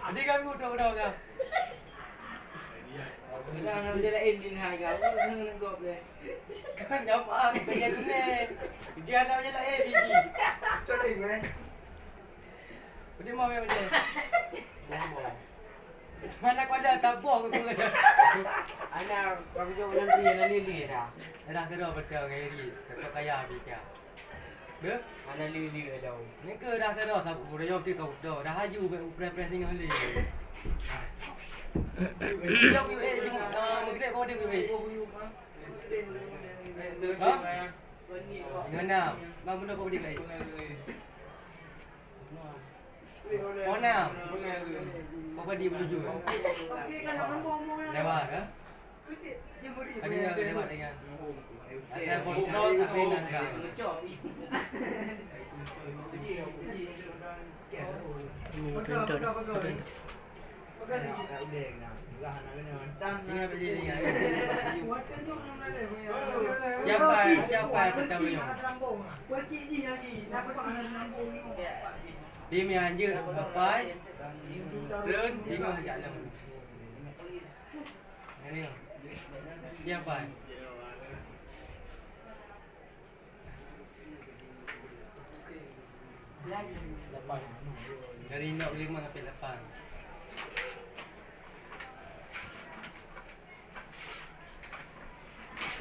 Jadi kami udah kan. Jangan dia lain din hai kau nak gop dia. Kan jamaah kerja ni. Dia nak je lah biji. Cari ni. Dia mau yang macam. Mana kau ada tabur ke kau kata. Ana kau jauh nanti ana lili dah. Dah kena betul kaya ni. Kau kaya bija. Dah? Ana lili dah. Ni ke dah kena sabu dah jauh tu kau. Dah haju pre-pre tinggal ni. Jauh ni mungkin kau dia ni. Ha? Mana? Bang benda kau dia lagi. Mana? Kau dia menuju. Okey kan nak ngomong. Lewat ke? Dia beri. Ada lewat dengan. Ada kontrol sampai nangka. Betul. Bukan nak udeng nak. Murah nak kena. Tinggal beli ni. Water tu nak boleh. Siapa tahu ni? Pergi ni lagi. Nak pergi lambung ni. Dia mi anjir bapai. Turun tengok jalan. Ini. Siapa? Lapan. Dari 05 sampai 8.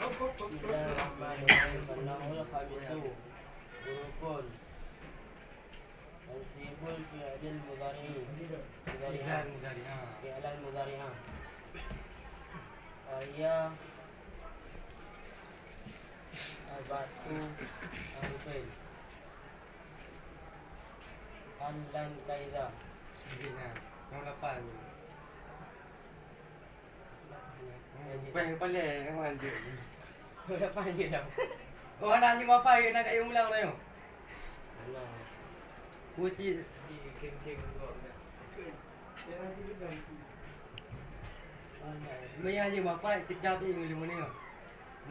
Bismillahirrahmanirrahim. Allahul khabisu. Hurufun. Ansibul fi'il mudhari. Mudhari'an. Fi'lan mudhari'an. Ayah. Abatu. Arufin. Lan kaida. Yang 8. Pengen paling yang mana je. Dah panggil dah. Oh anak ni apa nak kat yang ulang dah yo. Alah. Puji keng-keng kau dah. Maya je bapa kejap ni ngulu mana yo.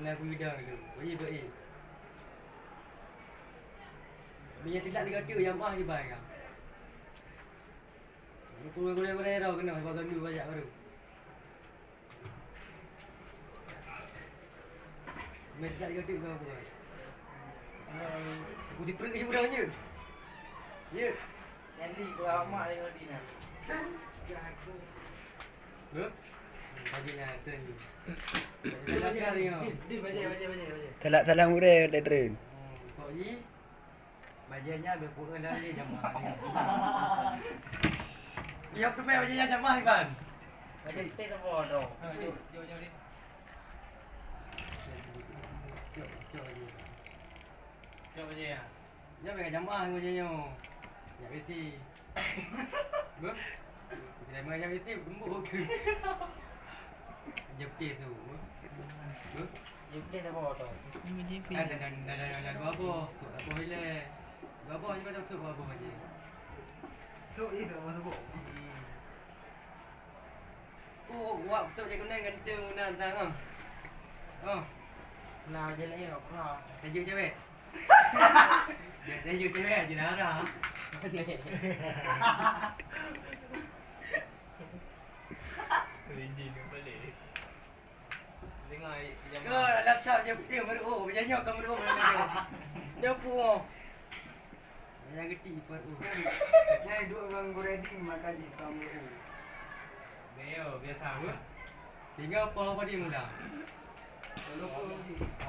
Nak aku dah tu. Beri. Maya tidak dikata yang mah di bayar. Kurang-kurang dah kena sebab dulu banyak baru. Mesti tak dikata kau apa. Aku diperut ni budak je. Ya. Nanti kau mak dengan Dina. Ber? Bagi nak turn ni. Bagi nak tengok. Dia baca. Talak murid dah turun. Kau ni bajiannya biar kurang dah ni jamaah ni. Dia aku main bajiannya jamaah ni kan. Macam teh tak bodoh. Jom ni. Jom bajian. Jom dengan jamaah ni bajiannya. Ya beti. Ber? Kita main yang beti gembuk ke. Jepti tu. Ber? Teh tak bodoh. Dan apa? Apa hilang? Apa ni macam tu apa aja. Tu itu masuk buku. Oh, wak besar je kena ganteng guna tang. Oh. Nah, je lain kau. Tajuk cewek. Dia tajuk cewek je darah. Rinji ni balik. Dengar yang Kau laptop je putih meru. Berjanji kau meru mana. Dia pu. Yang geti peru. Nyai dua orang ready makan je kamu. Biasa apa? Tinggal apa dia mula.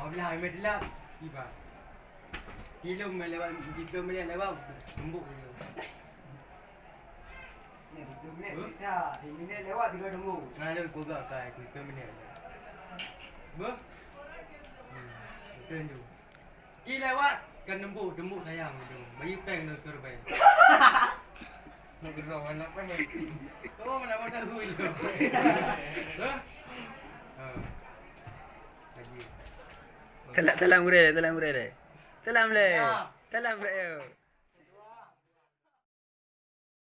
Oh belah ambil delap. Tiba. Kilo melewat 3 minit lewat tembuk je. Ni 2 minit dah. 3 minit lewat 3 tunggu. Lalu kau gak kai 3 minit. Ber? Turun tu. Ki lewat kan tembuk sayang tu. Bayi peng tu terbaik. Nak gerau anak apa ni? Kau mana tahu itu? Ha? Haji. Talak murid dah. Talam le. Talam le.